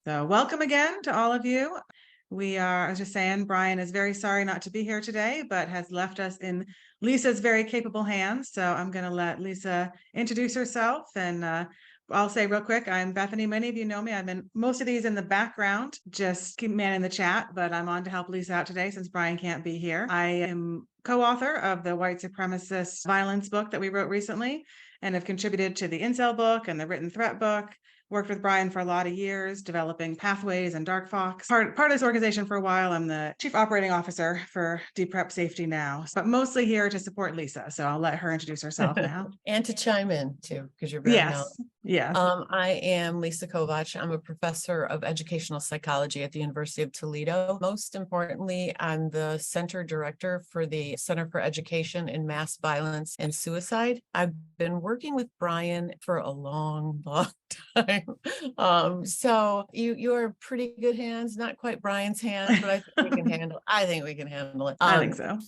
So welcome again to all of you. I was just saying, Brian is very sorry not to be here today, but has left us in Lisa's very capable hands. So I'm going to let Lisa introduce herself. And I'll say real quick, I'm Bethany. Many of you know me. I'm in most of these in the background, just keep manning the chat, but I'm on to help Lisa out today since Brian can't be here. I am co-author of the white supremacist violence book that we wrote recently and have contributed to the incel book and the written threat book. Worked with Brian for a lot of years, developing pathways and DarkFox. Part of this organization for a while. I'm the chief operating officer for DPrep Safety now, but mostly here to support Lisa. So I'll let her introduce herself now. And to chime in too, because you're very knowledgeable. Yes. I am Lisa Kovach. I'm a professor of educational psychology at the University of Toledo. Most importantly, I'm the center director for the Center for Education in Mass Violence and Suicide. I've been working with Brian for a long time. So you're pretty good hands, not quite Brian's hands, but I think we can handle. I think we can handle it. I think so.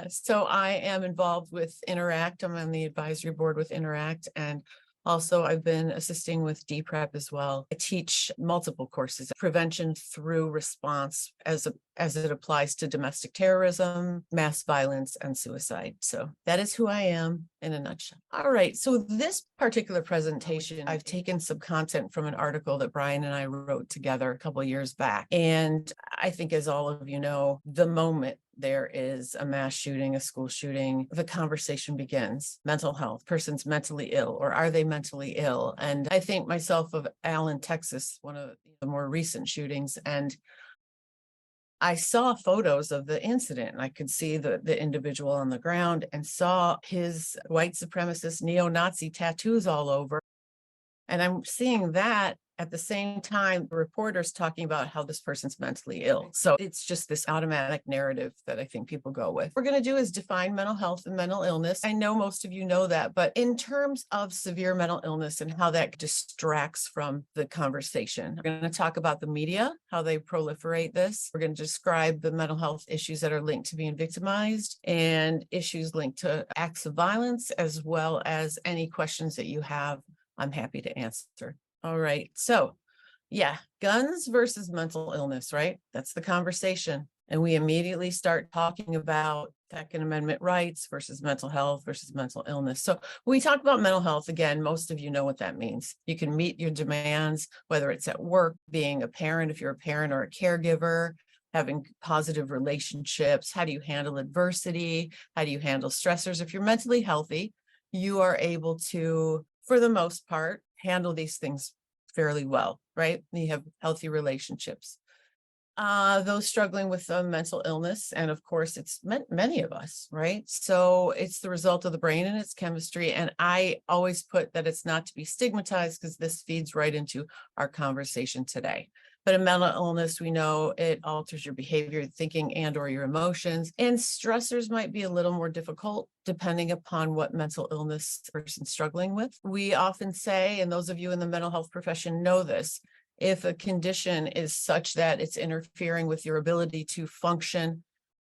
So I am involved with Interact. I'm on the advisory board with Interact, and also I've been assisting with DPrep as well. I teach multiple courses, prevention through response as it applies to domestic terrorism, mass violence, and suicide. So that is who I am in a nutshell. All right, so this particular presentation, I've taken some content from an article that Brian and I wrote together a couple of years back. And I think, as all of you know, the moment there is a mass shooting, a school shooting, the conversation begins. Mental health, person's mentally ill, or are they mentally ill? And I think myself of Allen, Texas, one of the more recent shootings, and I saw photos of the incident, and I could see the individual on the ground and saw his white supremacist neo-Nazi tattoos all over. And I'm seeing that at the same time, the reporters talking about how this person's mentally ill. So it's just this automatic narrative that I think people go with. What we're going to do is define mental health and mental illness. I know most of you know that, but in terms of severe mental illness and how that distracts from the conversation, we're going to talk about the media, how they proliferate this. We're going to describe the mental health issues that are linked to being victimized and issues linked to acts of violence, as well as any questions that you have. I'm happy to answer. All right. So yeah, guns versus mental illness, right? That's the conversation. And we immediately start talking about Second Amendment rights versus mental health versus mental illness. So when we talk about mental health, again, most of you know what that means. You can meet your demands, whether it's at work, being a parent, if you're a parent or a caregiver, having positive relationships. How do you handle adversity? How do you handle stressors? If you're mentally healthy, you are able to, for the most part, handle these things fairly well, right? You have healthy relationships. Those struggling with mental illness, and of course, it's many of us, right? So it's the result of the brain and its chemistry. And I always put that it's not to be stigmatized, because this feeds right into our conversation today. But in mental illness, we know it alters your behavior, thinking, and or your emotions. And stressors might be a little more difficult depending upon what mental illness the person's struggling with. We often say, and those of you in the mental health profession know this, if a condition is such that it's interfering with your ability to function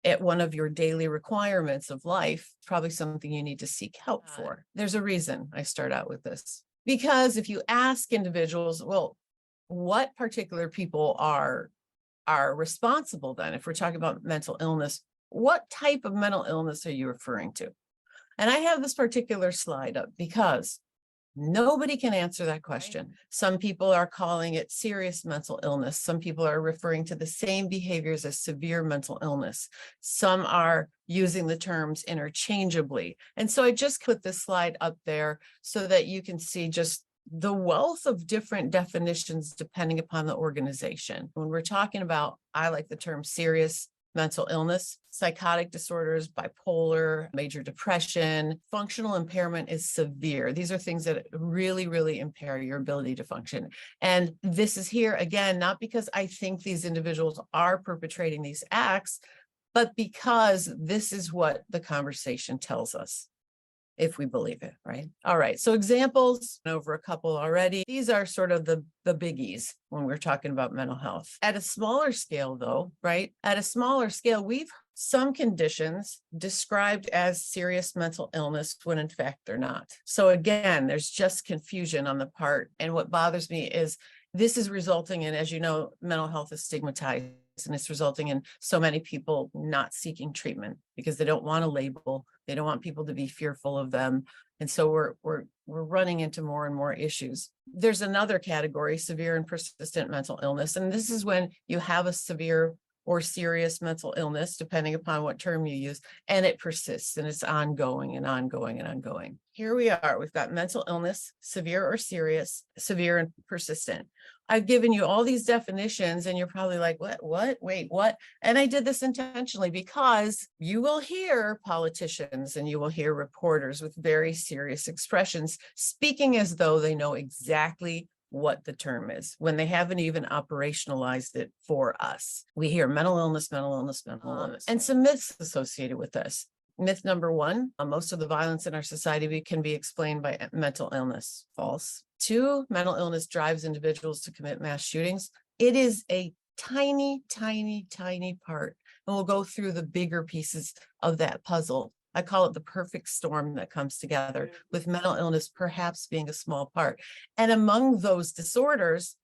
at one of your daily requirements of life, probably something you need to seek help for. There's a reason I start out with this. Because if you ask individuals, well, what particular people are responsible then, if we're talking about mental illness, what type of mental illness are you referring to? And I have this particular slide up because nobody can answer that question. Some people are calling it serious mental illness. Some people are referring to the same behaviors as severe mental illness. Some are using the terms interchangeably. And so I just put this slide up there so that you can see just the wealth of different definitions depending upon the organization. When we're talking about, I like the term serious mental illness, psychotic disorders, bipolar, major depression, functional impairment is severe. These are things that really, really impair your ability to function. And this is here, again, not because I think these individuals are perpetrating these acts, but because this is what the conversation tells us, if we believe it, right? All right, so examples, over a couple already. These are sort of the biggies when we're talking about mental health. At a smaller scale though, right? At a smaller scale, we've some conditions described as serious mental illness when in fact they're not. So again, there's just confusion on the part. And what bothers me is This is resulting in, as you know, mental health is stigmatized, and it's resulting in so many people not seeking treatment because they don't want a label. They don't want people to be fearful of them. And so we're running into more and more issues. There's another category, severe and persistent mental illness. And this is when you have a severe or serious mental illness, depending upon what term you use, and it persists and it's ongoing and ongoing and ongoing. Here we are, we've got mental illness, severe or serious, severe and persistent. I've given you all these definitions and you're probably like, wait, what? And I did this intentionally because you will hear politicians and you will hear reporters with very serious expressions speaking as though they know exactly what the term is when they haven't even operationalized it for us. We hear mental illness, and some myths associated with this. Myth number one, most of the violence in our society can be explained by mental illness. False. Two, mental illness drives individuals to commit mass shootings. It is a tiny, tiny, tiny part. And we'll go through the bigger pieces of that puzzle. I call it the perfect storm that comes together, with mental illness perhaps being a small part. And among those disorders,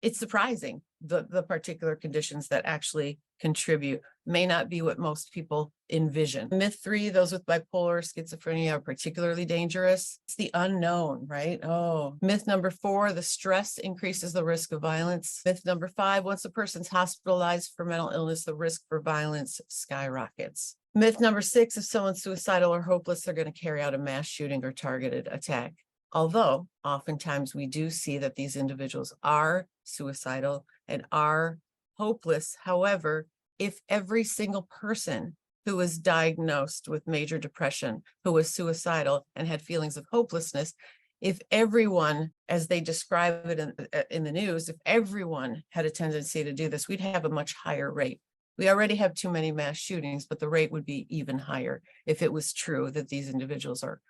it's surprising the particular conditions that actually contribute may not be what most people envision. Myth three, those with bipolar schizophrenia are particularly dangerous. It's the unknown, right? Oh, myth number four, the stress increases the risk of violence. Myth number five, once a person's hospitalized for mental illness, the risk for violence skyrockets. Myth number six, if someone's suicidal or hopeless, they're going to carry out a mass shooting or targeted attack. Although oftentimes we do see that these individuals are suicidal and are hopeless. However, if every single person who was diagnosed with major depression, who was suicidal and had feelings of hopelessness, if everyone, as they describe it in the news, if everyone had a tendency to do this, we'd have a much higher rate. We already have too many mass shootings, but the rate would be even higher if it was true that these individuals are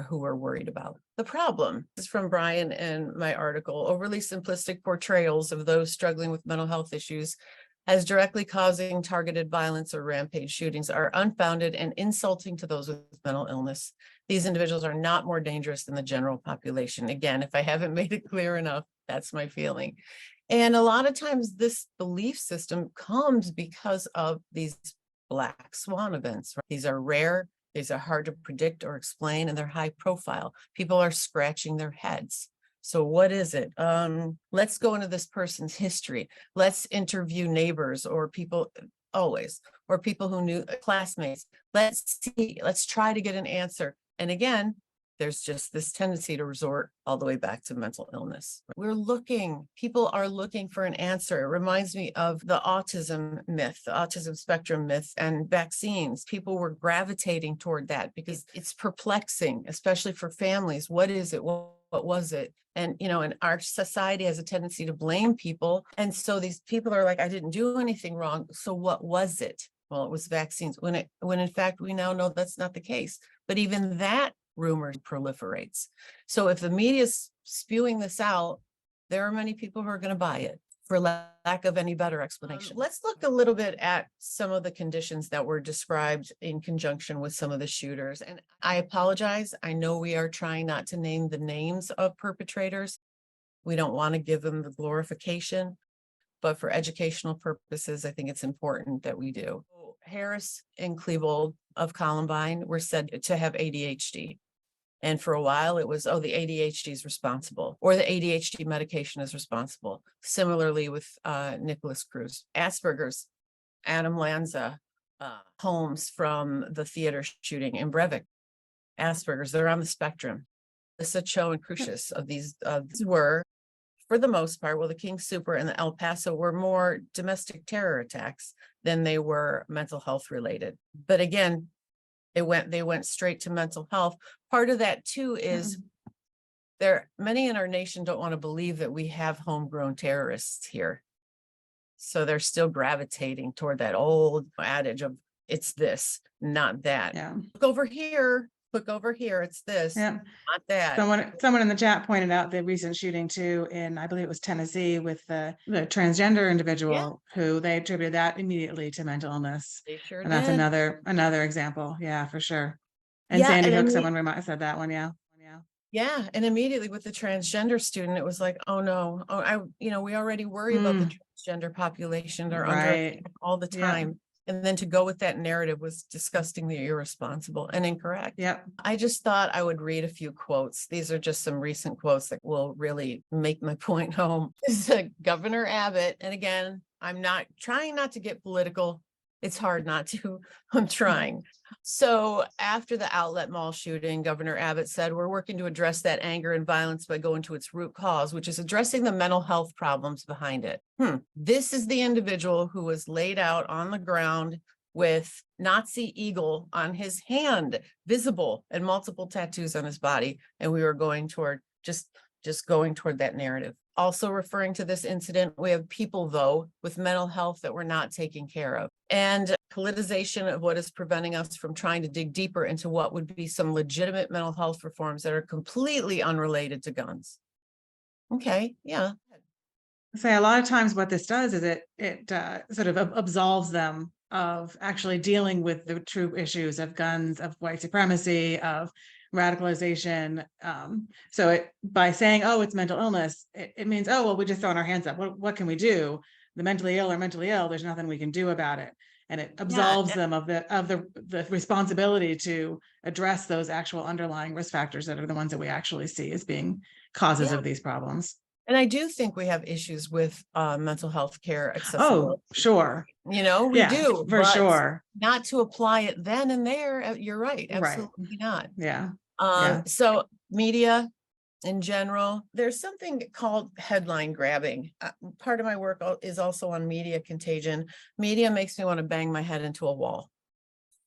who we're worried about. The problem is from Brian and my article, overly simplistic portrayals of those struggling with mental health issues as directly causing targeted violence or rampage shootings are unfounded and insulting to those with mental illness. These individuals are not more dangerous than the general population. Again, if I haven't made it clear enough, that's my feeling. And a lot of times this belief system comes because of these black swan events. Right? These are rare. These are hard to predict or explain, and they're high profile. People are scratching their heads. So what is it? Let's go into this person's history. Let's interview neighbors or people or people who knew classmates. Let's see, let's try to get an answer. And again, there's just this tendency to resort all the way back to mental illness. People are looking for an answer. It reminds me of the autism myth, the autism spectrum myth, and vaccines. People were gravitating toward that because it's perplexing, especially for families. What is it? What was it? And, and our society has a tendency to blame people. And so these people are like, I didn't do anything wrong. So what was it? Well, it was vaccines, when in fact, we now know that's not the case. But even that rumor proliferates. So if the media is spewing this out, there are many people who are going to buy it for lack of any better explanation. Let's look a little bit at some of the conditions that were described in conjunction with some of the shooters. And I apologize. I know we are trying not to name the names of perpetrators. We don't want to give them the glorification, but for educational purposes, I think it's important that we do. Harris and Klebold of Columbine were said to have ADHD. And for a while it was, the ADHD is responsible, or the ADHD medication is responsible. Similarly with Nicholas Cruz. Asperger's, Adam Lanza, Holmes from the theater shooting in Breivik. Asperger's, they're on the spectrum. Lisa Cho and Crucius of these were, for the most part, the King Super and the El Paso were more domestic terror attacks than they were mental health related. But again, they went straight to mental health. Part of that too is many in our nation don't want to believe that we have homegrown terrorists here. So they're still gravitating toward that old adage of it's this, not that. Yeah. Look over here, it's this, Yeah. not that. Someone in the chat pointed out the recent shooting too in, I believe it was Tennessee, with the transgender individual who they attributed that immediately to mental illness. They sure And did. that's another example. Yeah, for sure. And Sandy Hook, someone said that one. Yeah. Yeah, and immediately with the transgender student, it was like, oh no, we already worry about the Mm, transgender population. They're under right. attack all the Yep. time. And then to go with that narrative was disgustingly irresponsible and incorrect. Yep. I just thought I would read a few quotes. These are just some recent quotes that will really make my point home. This is Governor Abbott. And again, I'm not trying not to get political. It's hard not to. I'm trying. So after the outlet mall shooting, Governor Abbott said, we're working to address that anger and violence by going to its root cause, which is addressing the mental health problems behind it. This is the individual who was laid out on the ground with Nazi eagle on his hand, visible, and multiple tattoos on his body. And we were going toward just going toward that narrative. Also referring to this incident, we have people, though, with mental health that we're not taking care of. And politicization of what is preventing us from trying to dig deeper into what would be some legitimate mental health reforms that are completely unrelated to guns. Okay, yeah. Say a lot of times what this does is it sort of absolves them of actually dealing with the true issues of guns, of white supremacy, of radicalization. So by saying, oh, it's mental illness, it means, oh, well, we just throw our hands up. What can we do? The mentally ill are mentally ill. There's nothing we can do about it. And it absolves them of the responsibility to address those actual underlying risk factors that are the ones that we actually see as being causes of these problems. And I do think we have issues with mental health care accessibility. Oh, sure. We Yeah, do, for but sure. not to apply it then and there. You're right. Right. Absolutely not. Yeah. Yeah. So media in general, there's something called headline grabbing. Part of my work is also on media contagion. Media makes me want to bang my head into a wall.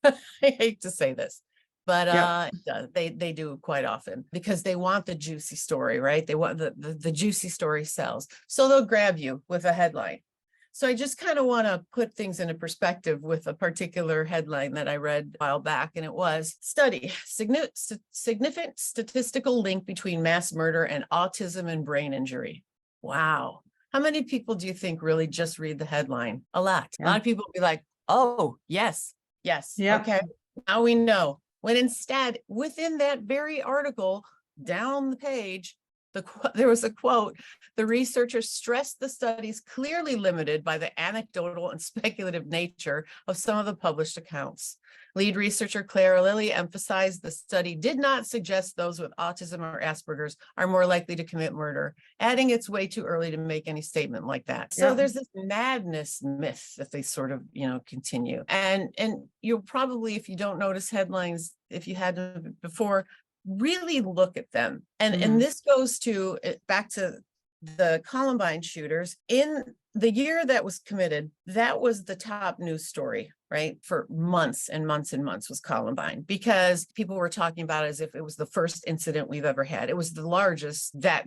I hate to say this, but they do quite often because they want the juicy story, right? They want the juicy story sells. So they'll grab you with a headline. So I just kind of want to put things into perspective with a particular headline that I read a while back, and it was study, significant statistical link between mass murder and autism and brain injury. Wow. How many people do you think really just read the headline? A lot. A lot of people will be like, oh, yes, okay, now we know. When instead, within that very article, down the page, there was a quote, the researchers stressed the studies clearly limited by the anecdotal and speculative nature of some of the published accounts. Lead researcher Claire Lilly emphasized the study did not suggest those with autism or Asperger's are more likely to commit murder, adding it's way too early to make any statement like that. So there's this madness myth that they sort of, continue. And you'll probably, if you don't notice headlines, if you hadn't before, really look at them. And this goes to back to the Columbine shooters. In the year that was committed, that was the top news story, right? For months and months and months was Columbine, because people were talking about it as if it was the first incident we've ever had. It was the largest that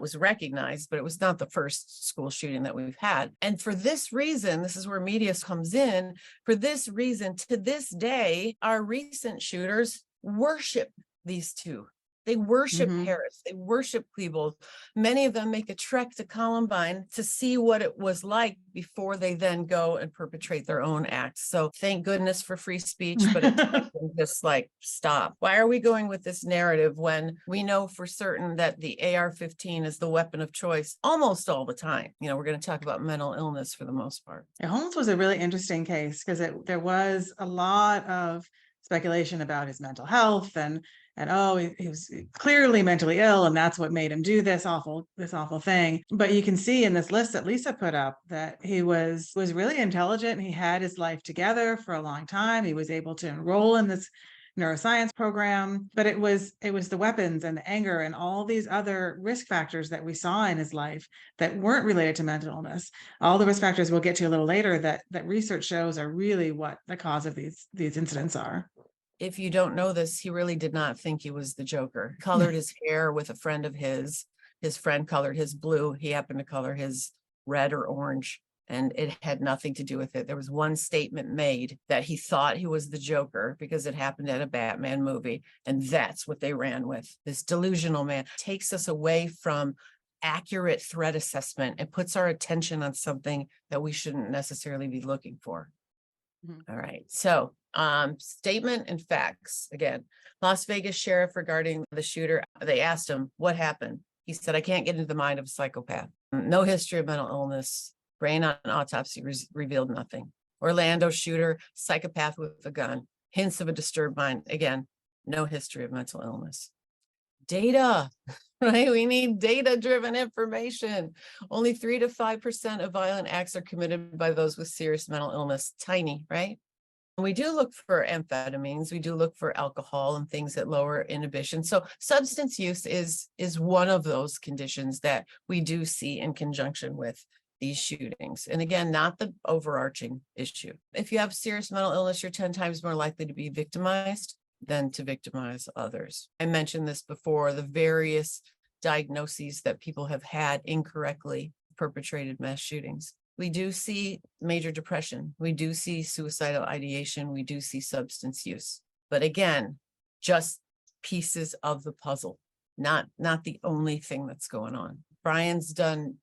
was recognized, but it was not the first school shooting that we've had. And for this reason, this is where media comes in. For this reason, to this day, our recent shooters worship these two. They worship Harris. They worship Klebold. Many of them make a trek to Columbine to see what it was like before they then go and perpetrate their own acts. So thank goodness for free speech, but it's just like, stop. Why are we going with this narrative when we know for certain that the AR-15 is the weapon of choice almost all the time? We're going to talk about mental illness for the most part. Holmes was a really interesting case because there was a lot of speculation about his mental health and oh, he was clearly mentally ill, and that's what made him do this awful thing. But you can see in this list that Lisa put up that he was really intelligent. He had his life together for a long time. He was able to enroll in this neuroscience program, but it was the weapons and the anger and all these other risk factors that we saw in his life that weren't related to mental illness. All the risk factors we'll get to a little later that research shows are really what the cause of these incidents are. If you don't know this, he really did not think he was the Joker. Colored his hair with a friend of his. His friend colored his blue. He happened to color his red or orange, and it had nothing to do with it. There was one statement made that he thought he was the Joker because it happened at a Batman movie, and that's what they ran with. This delusional man takes us away from accurate threat assessment and puts our attention on something that we shouldn't necessarily be looking for. All right. So Statement and facts. Again, Las Vegas sheriff regarding the shooter, they asked him what happened. He said, I can't get into the mind of a psychopath. No history of mental illness. Brain on autopsy revealed nothing. Orlando shooter, psychopath with a gun. Hints of a disturbed mind. Again, no history of mental illness. Data, right? We need data-driven information. Only 3 to 5% of violent acts are committed by those with serious mental illness. Tiny, right? We do look for amphetamines. We do look for alcohol and things that lower inhibition. So substance use is one of those conditions that we do see in conjunction with these shootings. And again, not the overarching issue. If you have serious mental illness, you're 10 times more likely to be victimized than to victimize others. I mentioned this before, the various diagnoses that people have had incorrectly perpetrated mass shootings. We do see major depression. We do see suicidal ideation. We do see substance use. But again, just pieces of the puzzle, not the only thing that's going on. Brian's done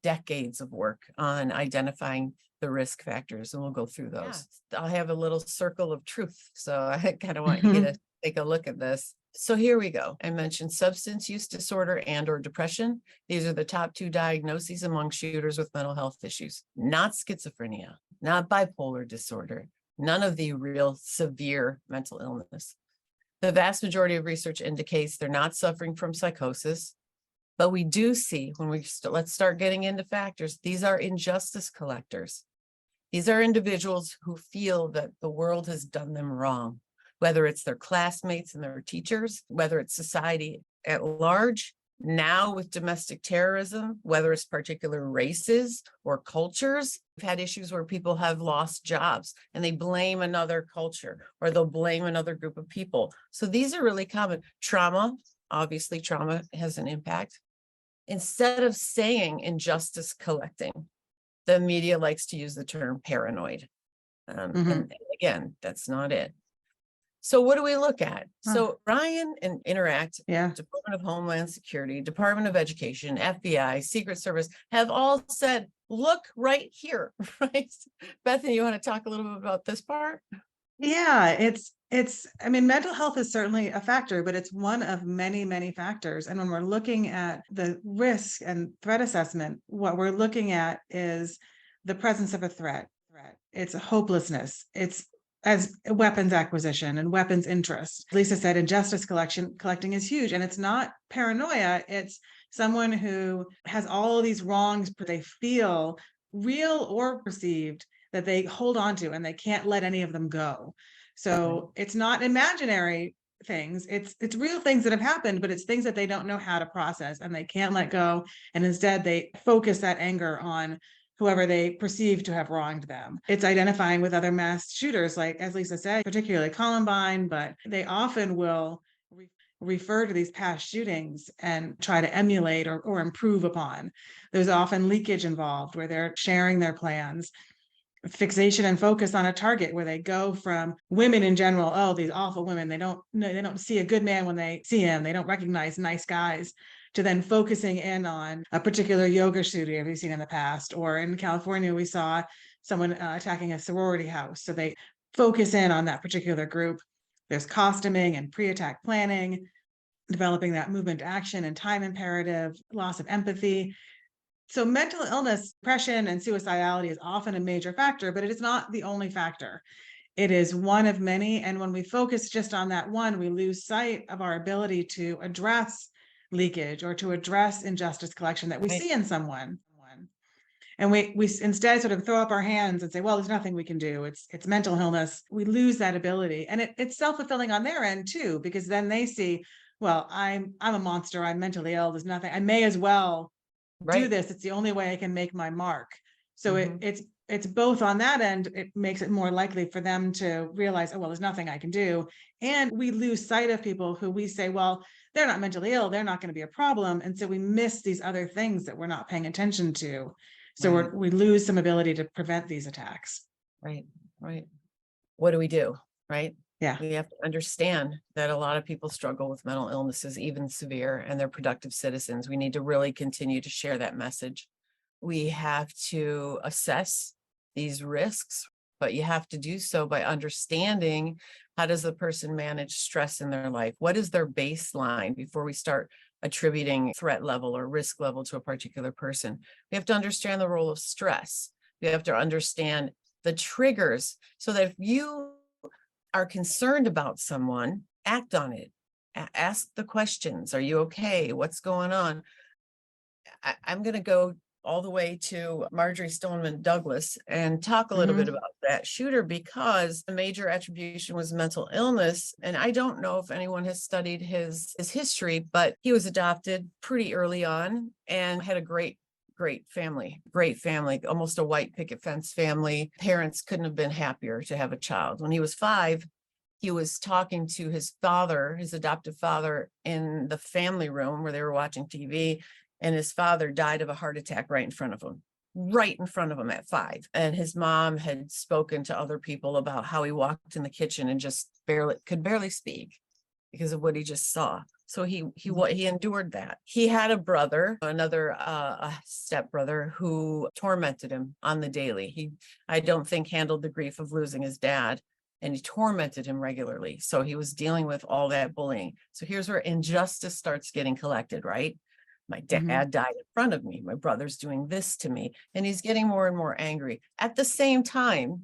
decades of work on identifying the risk factors, and we'll go through those. Yeah. I'll have a little circle of truth. So I kind of want you to take a look at this. So here we go. I mentioned substance use disorder and/or depression. These are the top 2 diagnoses among shooters with mental health issues, not schizophrenia, not bipolar disorder, none of the real severe mental illness. The vast majority of research indicates they're not suffering from psychosis, but we do see when let's start getting into factors, these are injustice collectors. These are individuals who feel that the world has done them wrong, whether it's their classmates and their teachers, whether it's society at large, now with domestic terrorism, whether it's particular races or cultures. We've had issues where people have lost jobs and they blame another culture or they'll blame another group of people. So these are really common. Trauma, obviously trauma has an impact. Instead of saying injustice collecting, the media likes to use the term paranoid. And again, that's not it. So what do we look at? So Ryan and Interact, Department of Homeland Security, Department of Education, FBI, Secret Service have all said, look right here, right? Bethany, you want to talk a little bit about this part? Yeah, I mean, mental health is certainly a factor, but it's one of many, many factors. And when we're looking at the risk and threat assessment, what we're looking at is the presence of a threat. It's hopelessness. It's as weapons acquisition and weapons interest. Lisa said injustice collecting is huge, and it's not paranoia. It's someone who has all of these wrongs, but they feel real or perceived that they hold on to and they can't let any of them go. So it's not imaginary things. It's real things that have happened, but it's things that they don't know how to process and they can't let go. And instead they focus that anger on whoever they perceive to have wronged them. It's identifying with other mass shooters, like as Lisa said, particularly Columbine, but they often will refer to these past shootings and try to emulate or improve upon. There's often leakage involved where they're sharing their plans. Fixation and focus on a target where they go from women in general, oh, these awful women, they don't see a good man when they see him, they don't recognize nice guys, to then focusing in on a particular yoga studio we've seen in the past. Or in California, we saw someone attacking a sorority house. So they focus in on that particular group. There's costuming and pre-attack planning, developing that movement to action and time imperative, loss of empathy. So mental illness, depression, and suicidality is often a major factor, but it is not the only factor. It is one of many. And when we focus just on that one, we lose sight of our ability to address leakage or to address injustice collection that we see in someone. And we instead sort of throw up our hands and say, well, there's nothing we can do. It's mental illness. We lose that ability. And it's self-fulfilling on their end too, because then they see, well, I'm a monster. I'm mentally ill. There's nothing. I may as well do this. It's the only way I can make my mark. So it's both on that end. It makes it more likely for them to realize, oh, well, there's nothing I can do. And we lose sight of people who we say, well, they're not mentally ill. They're not going to be a problem. And so we miss these other things that we're not paying attention to. So we lose some ability to prevent these attacks. Right. What do we do? Right. Yeah. We have to understand that a lot of people struggle with mental illnesses, even severe, and they're productive citizens. We need to really continue to share that message. We have to assess these risks but you have to do so by understanding how does the person manage stress in their life? What is their baseline before we start attributing threat level or risk level to a particular person? We have to understand the role of stress. We have to understand the triggers so that if you are concerned about someone, act on it. Ask the questions. Are you okay? What's going on? I'm going to go all the way to Marjorie Stoneman Douglas and talk a little bit about that shooter, because the major attribution was mental illness. And I don't know if anyone has studied his history, but he was adopted pretty early on and had a great family, almost a white picket fence family. Parents couldn't have been happier to have a child. When he was 5, he was talking to his father, his adoptive father, in the family room where they were watching TV. And his father died of a heart attack right in front of him at 5. And his mom had spoken to other people about how he walked in the kitchen and just could barely speak because of what he just saw. So he endured that. He had a brother, a stepbrother, who tormented him on the daily. I don't think handled the grief of losing his dad, and he tormented him regularly. So he was dealing with all that bullying. So here's where injustice starts getting collected, right? My dad died in front of me. My brother's doing this to me. And he's getting more and more angry. At the same time,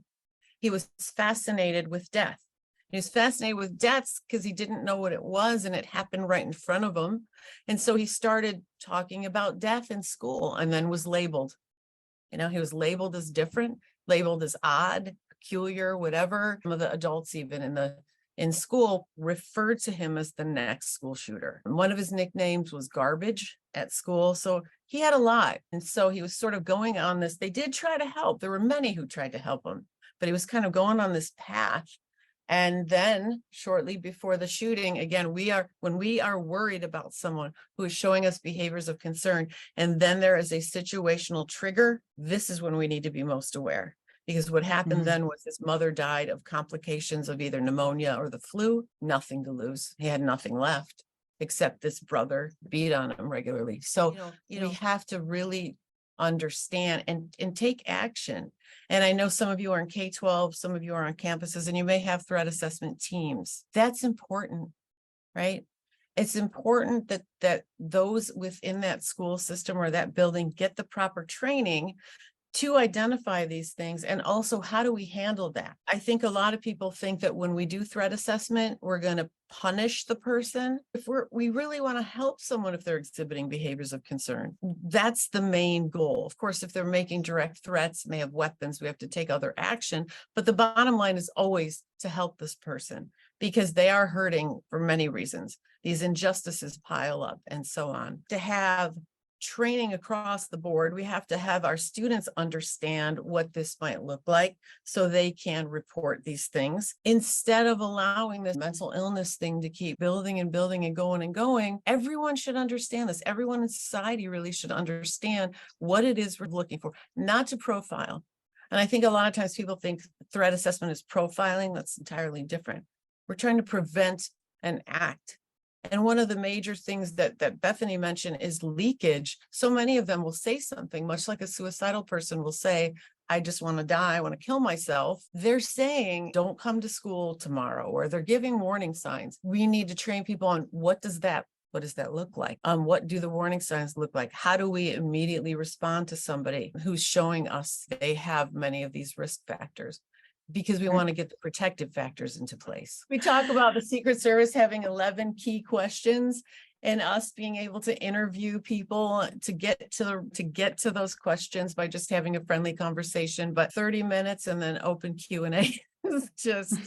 he was fascinated with death. He was fascinated with deaths because he didn't know what it was, and it happened right in front of him. And so he started talking about death in school and then was labeled. He was labeled as different, labeled as odd, peculiar, whatever. Some of the adults, even in school, referred to him as the next school shooter. And one of his nicknames was Garbage at school. So he had a lot. And so he was sort of going on this. They did try to help. There were many who tried to help him, but he was kind of going on this path. And then shortly before the shooting, again, when we are worried about someone who is showing us behaviors of concern, and then there is a situational trigger, this is when we need to be most aware. Because what happened then was his mother died of complications of either pneumonia or the flu, nothing to lose. He had nothing left except this brother beat on him regularly. So we have to really understand and take action. And I know some of you are in K-12, some of you are on campuses, and you may have threat assessment teams. That's important, right? It's important that those within that school system or that building get the proper training to identify these things. And also, how do we handle that? I think a lot of people think that when we do threat assessment, we're going to punish the person. If we really want to help someone if they're exhibiting behaviors of concern, that's the main goal. Of course, if they're making direct threats, may have weapons, we have to take other action. But the bottom line is always to help this person, because they are hurting for many reasons. These injustices pile up and so on. To have training across the board, we have to have our students understand what this might look like so they can report these things, instead of allowing this mental illness thing to keep building and building and going and going. Everyone should understand this. Everyone in society really should understand what it is we're looking for, not to profile. And I think a lot of times people think threat assessment is profiling. That's entirely different. We're trying to prevent an act. And one of the major things that Bethany mentioned is leakage. So many of them will say something, much like a suicidal person will say, I just want to die, I want to kill myself. They're saying, don't come to school tomorrow, or they're giving warning signs. We need to train people on what does that look like? What do the warning signs look like? How do we immediately respond to somebody who's showing us they have many of these risk factors? Because we want to get the protective factors into place. We talk about the Secret Service having 11 key questions and us being able to interview people to get to those questions by just having a friendly conversation. But 30 minutes and then open Q&A is just,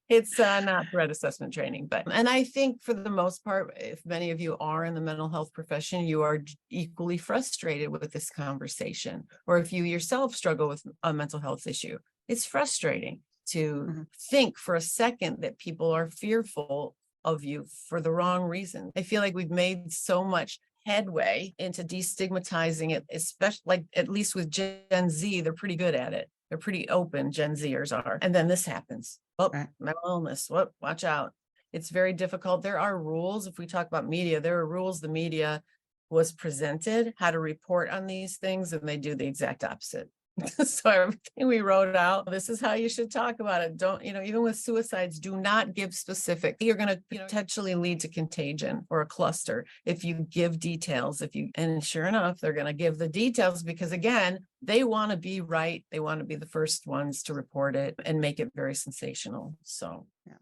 it's not threat assessment training. And I think for the most part, if many of you are in the mental health profession, you are equally frustrated with this conversation. Or if you yourself struggle with a mental health issue, it's frustrating to think for a second that people are fearful of you for the wrong reason. I feel like we've made so much headway into destigmatizing it, especially like at least with Gen Z, they're pretty good at it. They're pretty open, Gen Zers are. And then this happens. Oh, mental illness. What? Watch out. It's very difficult. There are rules. If we talk about media, there are rules the media was presented, how to report on these things, and they do the exact opposite. So everything we wrote out, this is how you should talk about it. Don't, even with suicides, do not give specific. You're going to potentially lead to contagion or a cluster if you give details. And sure enough, they're going to give the details because again, they want to be right. They want to be the first ones to report it and make it very sensational. So. Yeah.